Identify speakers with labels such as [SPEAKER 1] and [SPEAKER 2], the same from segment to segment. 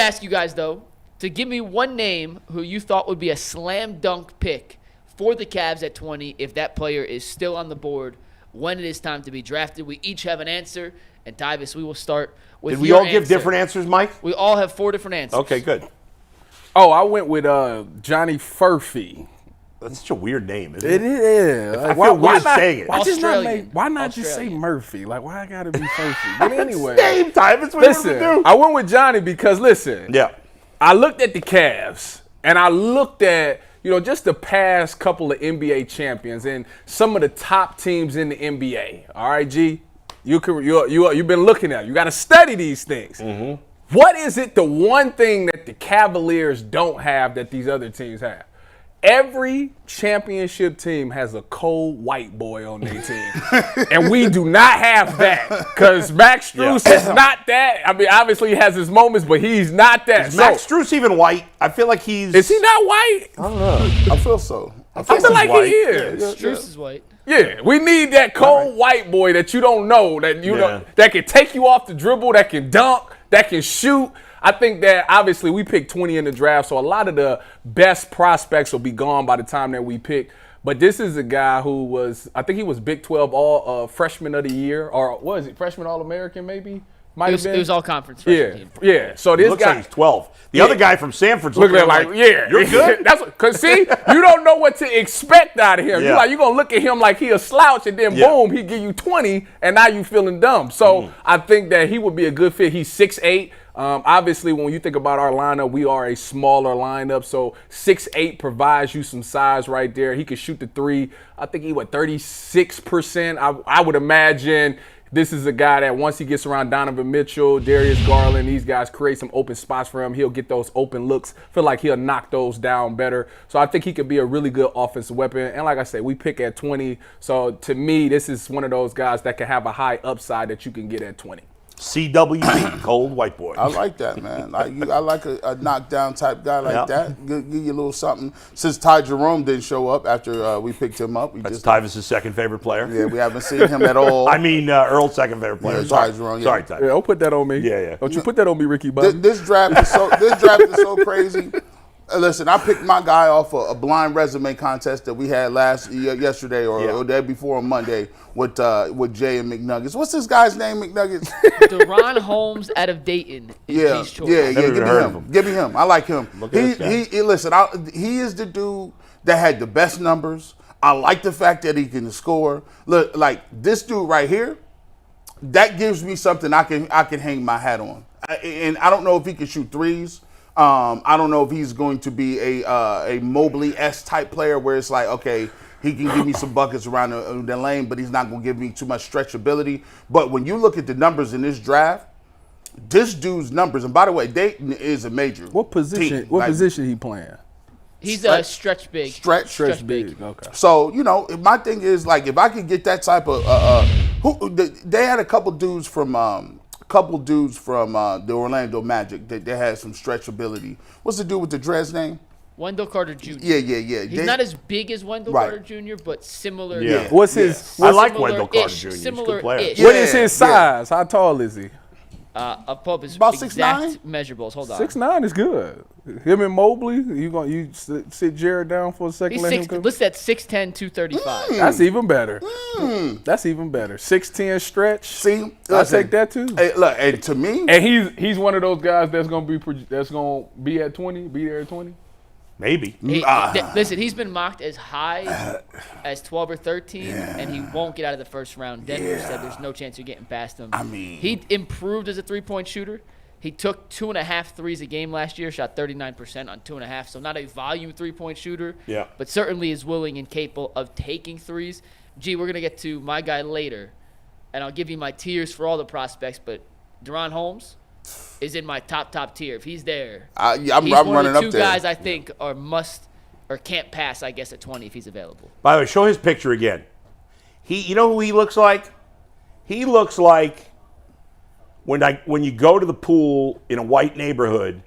[SPEAKER 1] ask you guys, though, to give me one name who you thought would be a slam dunk pick for the Cavs at 20 if that player is still on the board when it is time to be drafted. We each have an answer. And, Tyvis, we will start with
[SPEAKER 2] Did we all give different answers, Mike?
[SPEAKER 1] We all have 4 different answers.
[SPEAKER 2] Okay, good.
[SPEAKER 3] Oh, I went with Johnny Furphy.
[SPEAKER 2] That's such a weird name, isn't it?
[SPEAKER 3] It is.
[SPEAKER 2] I feel weird saying it.
[SPEAKER 3] Why not just say Murphy? Like, why I gotta be Furphy? But anyway.
[SPEAKER 2] Name time. It's what
[SPEAKER 3] Listen,
[SPEAKER 2] you do.
[SPEAKER 3] I went with Johnny because, listen.
[SPEAKER 2] Yeah.
[SPEAKER 3] I looked at the Cavs, and I looked at, just the past couple of NBA champions and some of the top teams in the NBA. All right, G? You've been looking at it. You got to study these things. Mm-hmm. What is it, the one thing that the Cavaliers don't have that these other teams have? Every championship team has a cold white boy on their team. And we do not have that because Max Strus is not that. I mean, obviously he has his moments, but he's not that.
[SPEAKER 2] Is Max Strus even white? I feel like he's...
[SPEAKER 3] Is he not white?
[SPEAKER 4] I don't know. I feel so.
[SPEAKER 3] I feel like he is.
[SPEAKER 1] Strus is white.
[SPEAKER 3] Yeah, we need that cold white boy that you don't know, that can take you off the dribble, that can dunk, that can shoot. I think that obviously we picked 20 in the draft, so a lot of the best prospects will be gone by the time that we pick. But this is a guy who was, I think he was Big 12 All Freshman of the Year, or what is it, Freshman All-American maybe?
[SPEAKER 1] It was all conference freshman team.
[SPEAKER 3] Yeah. So this
[SPEAKER 2] looks
[SPEAKER 3] guy,
[SPEAKER 2] like he's 12. The other guy from Sanford's looking like,
[SPEAKER 3] you're good. Because see, you don't know what to expect out of him.
[SPEAKER 2] Yeah.
[SPEAKER 3] You're gonna look at him like he a slouch, and then boom, he give you 20, and now you feeling dumb. So I think that he would be a good fit. He's 6'8". Obviously, when you think about our lineup, we are a smaller lineup, so 6'8" provides you some size right there. He can shoot the three. I think he 36%. I would imagine. This is a guy that once he gets around Donovan Mitchell, Darius Garland, these guys create some open spots for him. He'll get those open looks. Feel like he'll knock those down better. So I think he could be a really good offensive weapon. And like I said, we pick at 20. So to me, this is one of those guys that can have a high upside that you can get at 20.
[SPEAKER 2] CWB, cold white boy.
[SPEAKER 4] I like that, man. I like a knockdown type guy like that. Give you a little something. Since Ty Jerome didn't show up after we picked him up.
[SPEAKER 2] That's Tyvis' second favorite player.
[SPEAKER 4] Yeah, we haven't seen him at all.
[SPEAKER 2] I mean, Earl's second favorite player.
[SPEAKER 4] Yeah, Ty Jerome.
[SPEAKER 2] Sorry, Ty.
[SPEAKER 3] Yeah, don't put that on me.
[SPEAKER 2] Yeah.
[SPEAKER 3] Don't you put that on me, Ricky Bobby.
[SPEAKER 4] This draft is so crazy. Listen, I picked my guy off a blind resume contest that we had yesterday or the day before on Monday with Jay and McNuggets. What's this guy's name, McNuggets?
[SPEAKER 1] DaRon Holmes out of Dayton.
[SPEAKER 4] Yeah. Give me him. I like him. Listen, he is the dude that had the best numbers. I like the fact that he can score. Look, like this dude right here, that gives me something I can hang my hat on. And I don't know if he can shoot threes. I don't know if he's going to be a Mobley-esque type player where it's like, okay, he can give me some buckets around the lane, but he's not going to give me too much stretchability. But when you look at the numbers in this draft, this dude's numbers, and by the way, Dayton is a major.
[SPEAKER 3] What position?
[SPEAKER 4] Team.
[SPEAKER 3] What position he playing?
[SPEAKER 1] He's a stretch big.
[SPEAKER 4] Stretch
[SPEAKER 3] big. Okay.
[SPEAKER 4] So my thing is like if I could get that type of they had a couple dudes from the Orlando Magic that had some stretchability. What's the dude with the dreads name?
[SPEAKER 1] Wendell Carter Jr.
[SPEAKER 4] Yeah.
[SPEAKER 1] He's not as big as Wendell Carter Jr., but similar.
[SPEAKER 2] Yeah.
[SPEAKER 3] What's his?
[SPEAKER 2] I like Wendell Carter Jr. He's a good player.
[SPEAKER 3] What is his size? How tall is he?
[SPEAKER 1] I'll pull up his
[SPEAKER 4] about
[SPEAKER 1] exact measurables. Hold on.
[SPEAKER 3] 6'9" is good. Him and Mobley, you sit Jared down for a second?
[SPEAKER 1] He's listed at 6'10", 235.
[SPEAKER 3] That's even better. That's even better. 6'10" stretch.
[SPEAKER 4] See,
[SPEAKER 3] I take that too.
[SPEAKER 4] Hey, look, and to me,
[SPEAKER 3] and he's one of those guys that's gonna be at 20, be there at 20.
[SPEAKER 2] Maybe.
[SPEAKER 1] Listen, he's been mocked as high as 12 or 13, and he won't get out of the first round. Denver said there's no chance you're getting past him.
[SPEAKER 4] I mean,
[SPEAKER 1] he improved as a three-point shooter. He took 2.5 threes a game last year, shot 39% on 2.5, so not a volume three-point shooter, but certainly is willing and capable of taking threes. Gee, we're going to get to my guy later, and I'll give you my tiers for all the prospects, but DaRon Holmes is in my top tier. If he's there,
[SPEAKER 4] I'm
[SPEAKER 1] he's
[SPEAKER 4] running
[SPEAKER 1] one of the
[SPEAKER 4] up
[SPEAKER 1] two
[SPEAKER 4] there.
[SPEAKER 1] guys I think are must or can't pass, I guess, at 20 if he's available.
[SPEAKER 2] By the way, show his picture again. You know who he looks like? He looks like when you go to the pool in a white neighborhood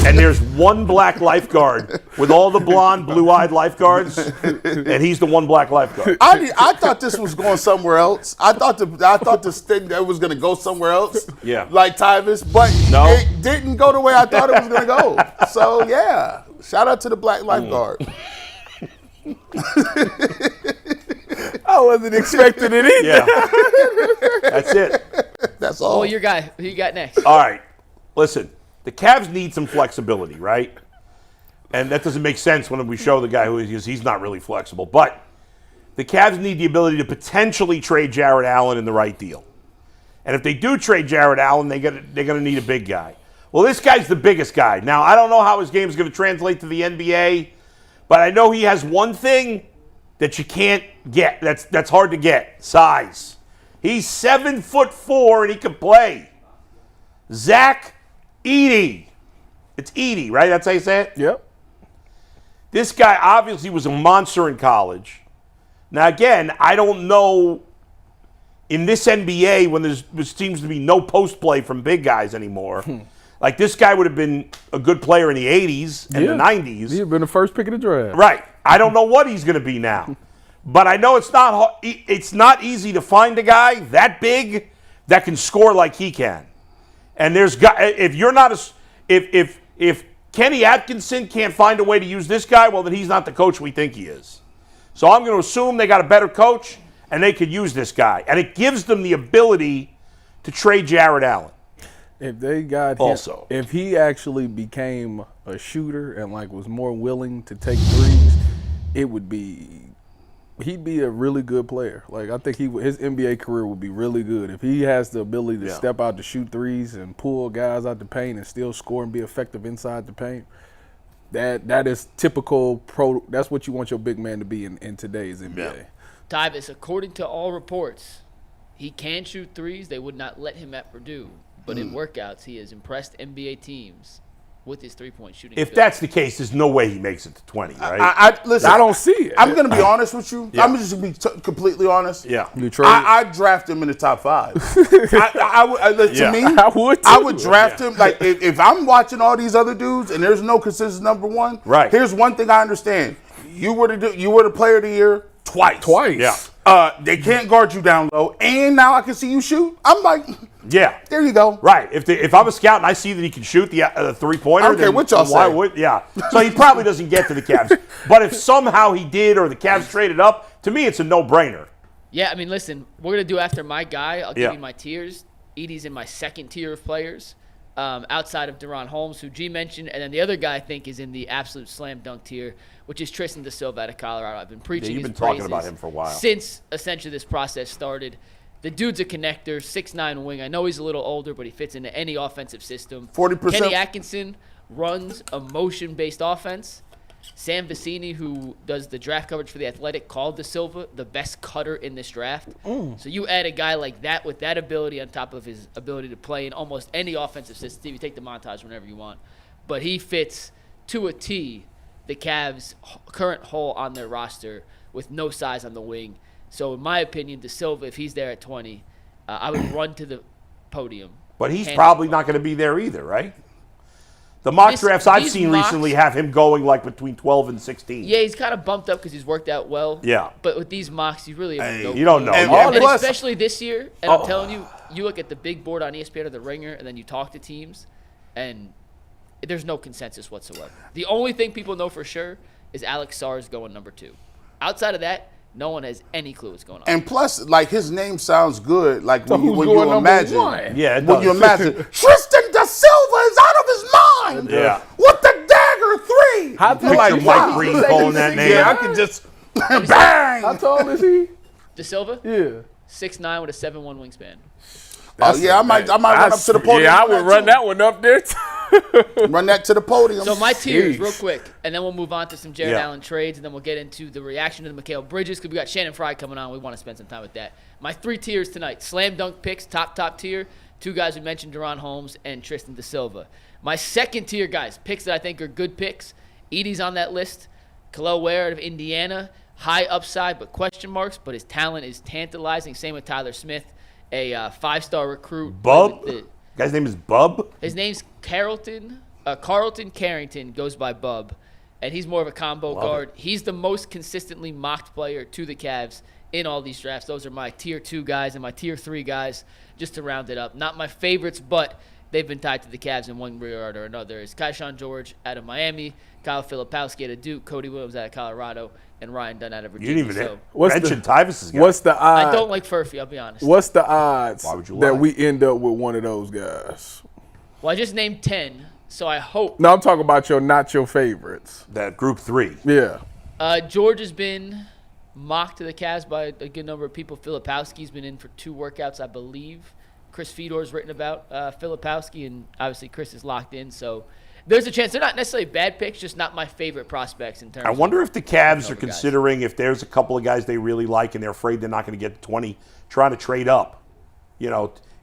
[SPEAKER 2] and there's one black lifeguard with all the blonde, blue-eyed lifeguards, and he's the one black lifeguard.
[SPEAKER 4] I thought this was going somewhere else. I thought this thing that was going to go somewhere else.
[SPEAKER 2] Yeah.
[SPEAKER 4] Like Tyvis, but it didn't go the way I thought it was going to go. So yeah, shout out to the black lifeguard.
[SPEAKER 3] I wasn't expecting it either.
[SPEAKER 2] Yeah. That's it.
[SPEAKER 4] That's all.
[SPEAKER 1] Oh, your guy. Who you got next?
[SPEAKER 2] All right. Listen, the Cavs need some flexibility, right? And that doesn't make sense when we show the guy who he is. He's not really flexible. But the Cavs need the ability to potentially trade Jarrett Allen in the right deal. And if they do trade Jarrett Allen, they're going to need a big guy. Well, this guy's the biggest guy. Now, I don't know how his game is going to translate to the NBA, but I know he has one thing that you can't get. That's hard to get. Size. He's 7'4" and he can play. Zach Edey. It's Edey, right? That's how you say it?
[SPEAKER 3] Yep.
[SPEAKER 2] This guy obviously was a monster in college. Now, again, I don't know in this NBA when there seems to be no post play from big guys anymore. Like, this guy would have been a good player in the 80s and the 90s.
[SPEAKER 3] He'd have been the first pick of the draft.
[SPEAKER 2] Right. I don't know what he's going to be now. But I know it's not easy to find a guy that big that can score like he can. And there's if Kenny Atkinson can't find a way to use this guy, well, then he's not the coach we think he is. So I'm going to assume they got a better coach and they could use this guy. And it gives them the ability to trade Jarrett Allen.
[SPEAKER 3] If they got him, if he actually became a shooter and was more willing to take threes, he'd be a really good player. I think his NBA career would be really good if he has the ability to step out to shoot threes and pull guys out the paint and still score and be effective inside the paint. That is typical that's what you want your big man to be in today's NBA.
[SPEAKER 2] Yeah.
[SPEAKER 1] Tyvis, according to all reports, he can shoot threes. They would not let him at Purdue. But in workouts, he has impressed NBA teams with his three-point shooting.
[SPEAKER 2] If that's the case, there's no way he makes it to 20,
[SPEAKER 4] I
[SPEAKER 2] right?
[SPEAKER 3] don't see it.
[SPEAKER 4] I'm going to be honest with you. I'm just going to be completely honest.
[SPEAKER 2] Yeah.
[SPEAKER 4] I draft him in the top 5. To me, I would draft him. If I'm watching all these other dudes and there's no consensus number 1,
[SPEAKER 2] right.
[SPEAKER 4] Here's one thing I understand. You were the player of the year twice.
[SPEAKER 2] Yeah.
[SPEAKER 4] They can't guard you down low, and now I can see you shoot. I'm like,
[SPEAKER 2] yeah,
[SPEAKER 4] there you go.
[SPEAKER 2] Right. If I'm a scout and I see that he can shoot the three-pointer,
[SPEAKER 4] I don't care what y'all say.
[SPEAKER 2] Yeah. So he probably doesn't get to the Cavs. But if somehow he did or the Cavs traded up, to me it's a no-brainer.
[SPEAKER 1] Yeah, I mean, listen, we're going to do after my guy. I'll give you my tiers. Edey's in my second tier of players, outside of DaRon Holmes, who G mentioned. And then the other guy I think is in the absolute slam dunk tier, which is Tristan da Silva out of Colorado. I've been preaching
[SPEAKER 2] you've
[SPEAKER 1] his
[SPEAKER 2] been talking
[SPEAKER 1] praises
[SPEAKER 2] about him for a while.
[SPEAKER 1] Since essentially this process started. The dude's a connector, 6'9" wing. I know he's a little older, but he fits into any offensive system.
[SPEAKER 4] 40%.
[SPEAKER 1] Kenny Atkinson runs a motion-based offense. Sam Vecini, who does the draft coverage for The Athletic, called Da Silva the best cutter in this draft. So you add a guy like that with that ability on top of his ability to play in almost any offensive system. You take the montage whenever you want. But he fits to a T the Cavs' current hole on their roster with no size on the wing. So in my opinion, Da Silva, if he's there at 20, I would run to the podium.
[SPEAKER 2] But he's probably not going to be there either, right? The mock drafts I've seen recently have him going between 12 and 16.
[SPEAKER 1] Yeah, he's kind of bumped up because he's worked out well.
[SPEAKER 2] Yeah.
[SPEAKER 1] But with these mocks, you really have no
[SPEAKER 2] you don't know.
[SPEAKER 1] And especially this year, and I'm telling you, you look at the big board on ESPN or The Ringer, and then you talk to teams, and there's no consensus whatsoever. The only thing people know for sure is Alex Sarr is going number 2. Outside of that, no one has any clue what's going on.
[SPEAKER 4] And plus, his name sounds good. When you imagine,
[SPEAKER 2] yeah,
[SPEAKER 4] when you imagine Tristan da Silva is out of his mind.
[SPEAKER 2] Yeah,
[SPEAKER 4] with the dagger 3.
[SPEAKER 2] How picture Mike Green calling that name?
[SPEAKER 4] Yeah, I can just bang.
[SPEAKER 3] How tall is he?
[SPEAKER 1] Da Silva?
[SPEAKER 3] Yeah,
[SPEAKER 1] 6'9" with a 7'1" wingspan.
[SPEAKER 4] I might run up to the podium.
[SPEAKER 3] Yeah, I would run that one up there.
[SPEAKER 4] Run that to the podium.
[SPEAKER 1] So my tiers, real quick, and then we'll move on to some Jarrett Allen trades, and then we'll get into the reaction to the Mikal Bridges, because we got Shannon Fry coming on. We want to spend some time with that. My 3 tiers tonight: slam dunk picks, top tier. 2 guys we mentioned, DaRon Holmes and Tristan da Silva. My second tier guys, picks that I think are good picks. Edey's on that list. Khalil Ware out of Indiana, high upside but question marks, but his talent is tantalizing. Same with Tyler Smith a 5-star recruit.
[SPEAKER 2] Bub? Guy's name is Bub?
[SPEAKER 1] His name's Carlton Carrington, goes by Bub. And he's more of a combo guard. He's the most consistently mocked player to the Cavs in all these drafts. Those are my tier 2 guys and my tier 3 guys, just to round it up. Not my favorites, but they've been tied to the Cavs in one regard or another. It's Keyshawn George out of Miami, Kyle Filipowski out of Duke, Cody Williams out of Colorado, and Ryan Dunn out of Virginia.
[SPEAKER 2] You didn't even mention Tyvus's guy.
[SPEAKER 3] What's the odds?
[SPEAKER 1] I don't like Furphy, I'll be honest.
[SPEAKER 3] What's the odds
[SPEAKER 2] that
[SPEAKER 3] we end up with one of those guys?
[SPEAKER 1] Well, I just named 10, so I hope.
[SPEAKER 3] No, I'm talking about not your favorites.
[SPEAKER 2] That group 3.
[SPEAKER 3] Yeah.
[SPEAKER 1] George has been mocked to the Cavs by a good number of people. Filipowski's been in for 2 workouts, I believe. Chris Fedor's written about Filipowski, and obviously Chris is locked in, so there's a chance. They're not necessarily bad picks, just not my favorite prospects in terms of.
[SPEAKER 2] I wonder if the Cavs are considering, if there's a couple of guys they really like and they're afraid they're not going to get to 20, trying to trade up.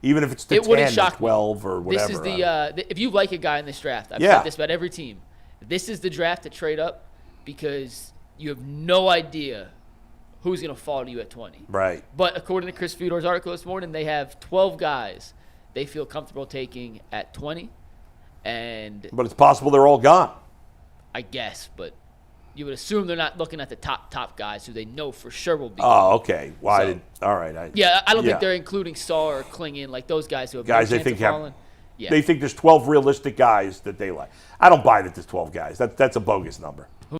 [SPEAKER 2] Even if it's to 10 or 12 or whatever.
[SPEAKER 1] This is if you like a guy in this draft, I've said this about every team, this is the draft to trade up because you have no idea who's going to fall to you at 20.
[SPEAKER 2] Right.
[SPEAKER 1] But according to Chris Fedor's article this morning, they have 12 guys they feel comfortable taking at 20. But
[SPEAKER 2] it's possible they're all gone.
[SPEAKER 1] I guess, but you would assume they're not looking at the top guys who they know for sure will be.
[SPEAKER 2] Oh, okay. Well, all right.
[SPEAKER 1] I don't think they're including Saw or Klingon, like those guys who have
[SPEAKER 2] guys
[SPEAKER 1] no
[SPEAKER 2] they
[SPEAKER 1] chance
[SPEAKER 2] think
[SPEAKER 1] of falling.
[SPEAKER 2] They think there's 12 realistic guys that they like. I don't buy that there's 12 guys. That's a bogus number.